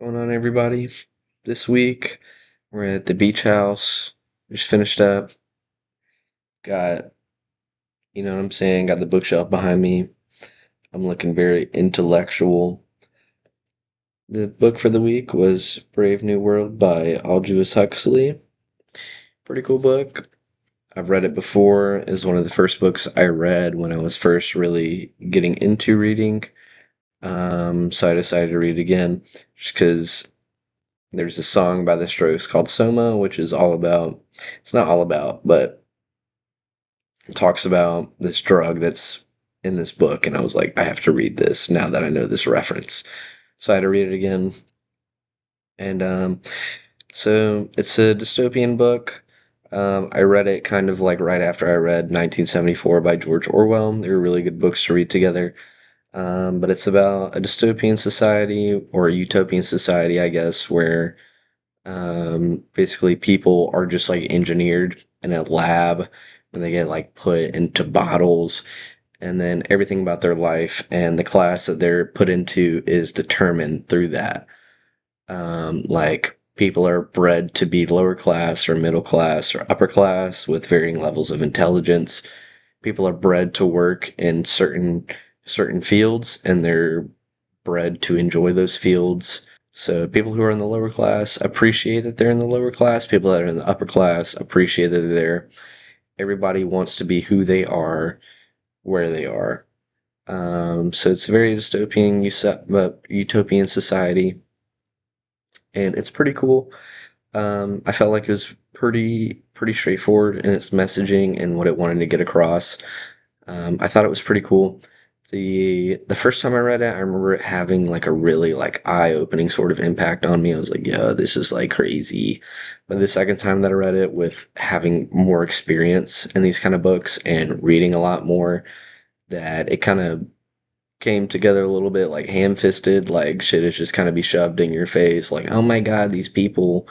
Going on, everybody? This week, we're at the beach house. Just finished up. Got, what I'm saying? Got the bookshelf behind me. I'm looking very intellectual. The book for the week was Brave New World by Aldous Huxley. Pretty cool book. I've read it before. It's one of the first books I read when I was first really getting into reading. So I decided to read it again just because there's a song by the Strokes called Soma, which is all about, it's not all about, but it talks about this drug that's in this book. And I was like, I have to read this now that I know this reference. So I had to read it again. And so it's a dystopian book. I read it kind of like right after I read 1974 by George Orwell. They were really good books to read together. But it's about a dystopian society or a utopian society, I guess, where basically people are just like engineered in a lab and they get like put into bottles, and then everything about their life and the class that they're put into is determined through that. Like people are bred to be lower class or middle class or upper class with varying levels of intelligence. People are bred to work in certain fields, and they're bred to enjoy those fields. So people who are in the lower class appreciate that they're in the lower class. People that are in the upper class appreciate that they're there. Everybody wants to be who they are, where they are. So it's a very dystopian, utopian society, and it's pretty cool. I felt like it was pretty straightforward in its messaging and what it wanted to get across. I thought it was pretty cool. The first time I read it, I remember it having like a really like eye-opening sort of impact on me. I was like, yeah, this is like crazy. But the second time that I read it, with having more experience in these kind of books and reading a lot more, that it kind of came together a little bit like ham-fisted, like shit is just kind of be shoved in your face, like, oh my god, these people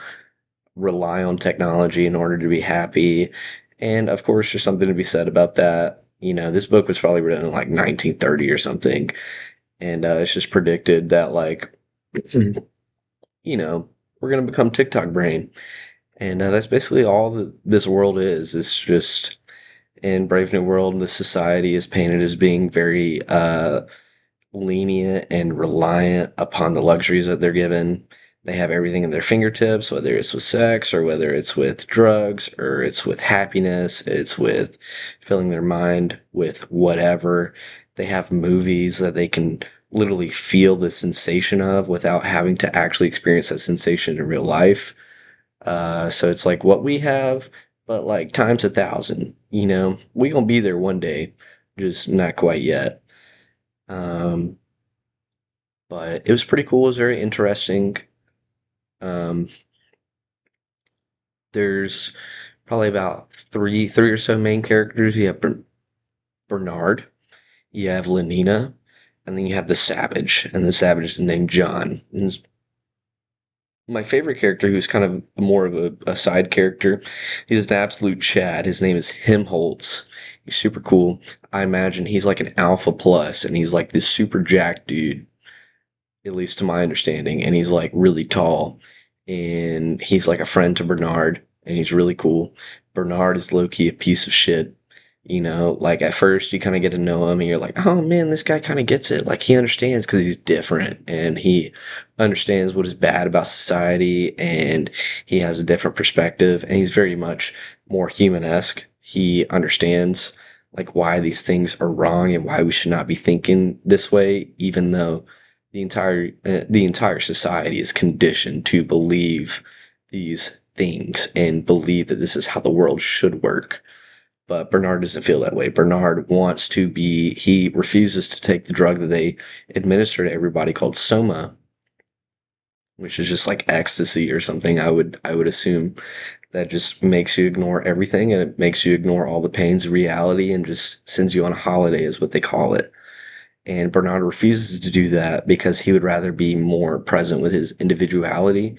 rely on technology in order to be happy. And of course, there's something to be said about that. This book was probably written in like 1930 or something. And it's just predicted that, like, you know, we're going to become TikTok brain. And that's basically all that this world is. It's just in Brave New World, the society is painted as being very lenient and reliant upon the luxuries that they're given. They have everything at their fingertips, whether it's with sex or whether it's with drugs or it's with happiness, it's with filling their mind with whatever. They have movies that they can literally feel the sensation of without having to actually experience that sensation in real life. So it's like what we have, but like times 1,000. We gonna be there one day, just not quite yet. Um, but it was pretty cool. It was very interesting. Um, there's probably about three or so main characters. You have Bernard, you have Lenina, and then you have the Savage, and the Savage is named John. And my favorite character, who's kind of more of a side character, he's an absolute Chad. His name is Himholtz. He's super cool. I imagine he's like an alpha plus, and he's like this super jacked dude, at least to my understanding, and he's like really tall, and he's like a friend to Bernard, and he's really cool. Bernard is low key a piece of shit. Like at first you kind of get to know him and you're like, oh man, this guy kind of gets it. Like he understands because he's different and he understands what is bad about society, and he has a different perspective, and he's very much more human-esque. He understands like why these things are wrong and why we should not be thinking this way, even though the entire society is conditioned to believe these things and believe that this is how the world should work. But Bernard doesn't feel that way. Bernard wants to be, he refuses to take the drug that they administer to everybody called Soma, which is just like ecstasy or something. I would assume that just makes you ignore everything, and it makes you ignore all the pains of reality and just sends you on a holiday, is what they call it. And Bernard refuses to do that because he would rather be more present with his individuality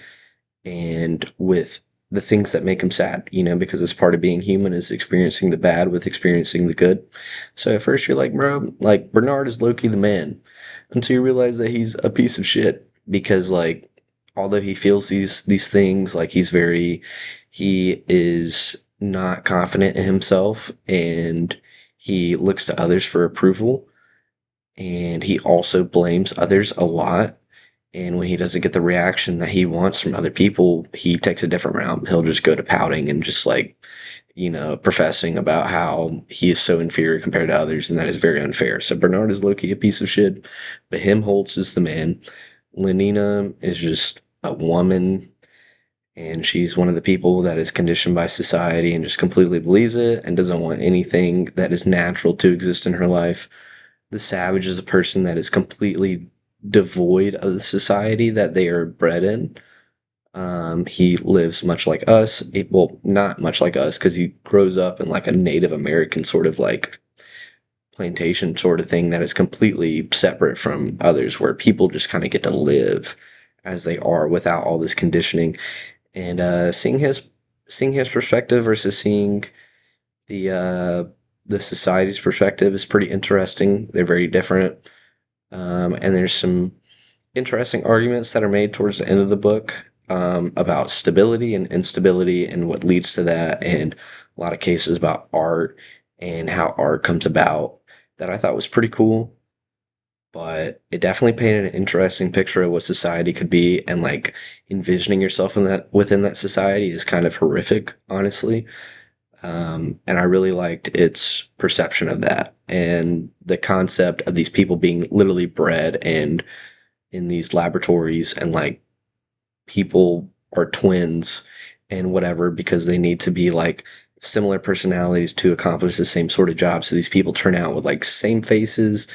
and with the things that make him sad, because it's part of being human is experiencing the bad with experiencing the good. So at first you're like, bro, like Bernard is Loki the man, until you realize that he's a piece of shit because like although he feels these things, like he is not confident in himself, and he looks to others for approval, and he also blames others a lot. And when he doesn't get the reaction that he wants from other people, he takes a different route. He'll just go to pouting and just like, professing about how he is so inferior compared to others, and that is very unfair. So Bernard is low-key a piece of shit, but him Holtz is the man. Lenina is just a woman, and she's one of the people that is conditioned by society and just completely believes it and doesn't want anything that is natural to exist in her life. The savage is a person that is completely devoid of the society that they are bred in. He lives much like us. Well, not much like us, because he grows up in like a Native American sort of like plantation sort of thing that is completely separate from others, where people just kind of get to live as they are without all this conditioning. And seeing his perspective versus seeing the uh, the society's perspective is pretty interesting. They're very different, and there's some interesting arguments that are made towards the end of the book, about stability and instability and what leads to that, and a lot of cases about art and how art comes about, that I thought was pretty cool. But it definitely painted an interesting picture of what society could be, and like envisioning yourself in that within that society is kind of horrific, honestly. And I really liked its perception of that, and the concept of these people being literally bred and in these laboratories, and like people are twins and whatever, because they need to be like similar personalities to accomplish the same sort of job. So these people turn out with like same faces,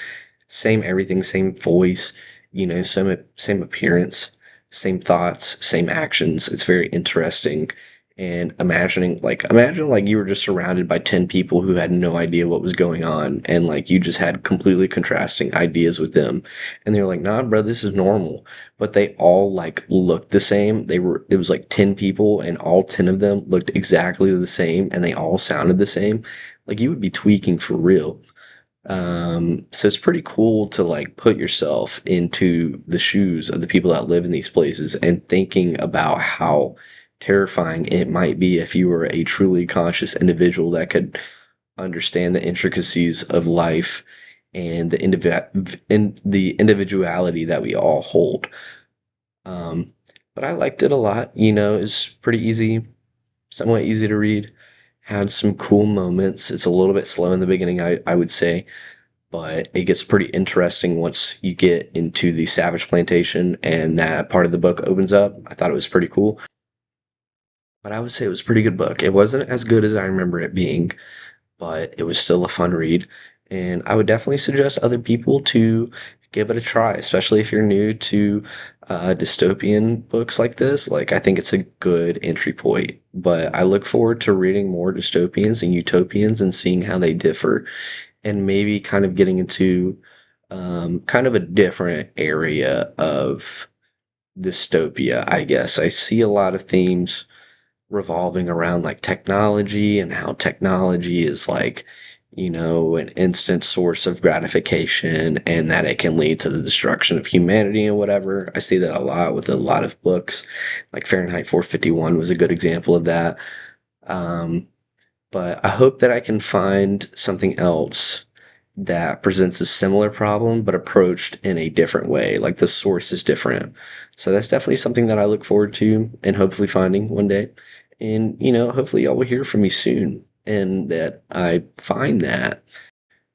same everything, same voice, same appearance, same thoughts, same actions. It's very interesting. And imagine like you were just surrounded by 10 people who had no idea what was going on, and like you just had completely contrasting ideas with them, and they were like, nah, bro, this is normal. But they all like looked the same. It was like 10 people, and all 10 of them looked exactly the same, and they all sounded the same. Like you would be tweaking for real. So it's pretty cool to like put yourself into the shoes of the people that live in these places, and thinking about how terrifying it might be if you were a truly conscious individual that could understand the intricacies of life and the individuality that we all hold. Um, but I liked it a lot. It's pretty easy, somewhat easy to read. Had some cool moments. It's a little bit slow in the beginning, I would say, but it gets pretty interesting once you get into the Savage Plantation and that part of the book opens up. I thought it was pretty cool, but I would say it was a pretty good book. It wasn't as good as I remember it being, but it was still a fun read. And I would definitely suggest other people to give it a try, especially if you're new to dystopian books like this. Like, I think it's a good entry point. But I look forward to reading more dystopians and utopians and seeing how they differ, and maybe kind of getting into kind of a different area of dystopia, I guess. I see a lot of themes revolving around like technology, and how technology is like, an instant source of gratification, and that it can lead to the destruction of humanity and whatever. I see that a lot with a lot of books. Like Fahrenheit 451 was a good example of that. Um, but I hope that I can find something else that presents a similar problem but approached in a different way. Like the source is different. So that's definitely something that I look forward to and hopefully finding one day. And, hopefully y'all will hear from me soon and that I find that.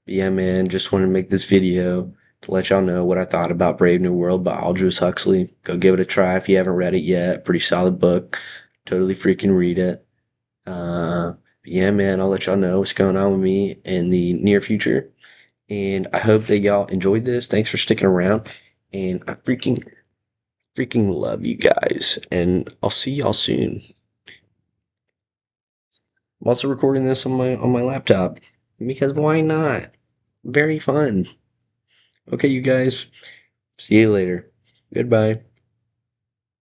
But yeah, man, just wanted to make this video to let y'all know what I thought about Brave New World by Aldous Huxley. Go give it a try if you haven't read it yet. Pretty solid book. Totally freaking read it. Yeah, man, I'll let y'all know what's going on with me in the near future. And I hope that y'all enjoyed this. Thanks for sticking around. And I freaking love you guys. And I'll see y'all soon. I'm also recording this on my laptop, because why not? Very fun. Okay, you guys. See you later. Goodbye.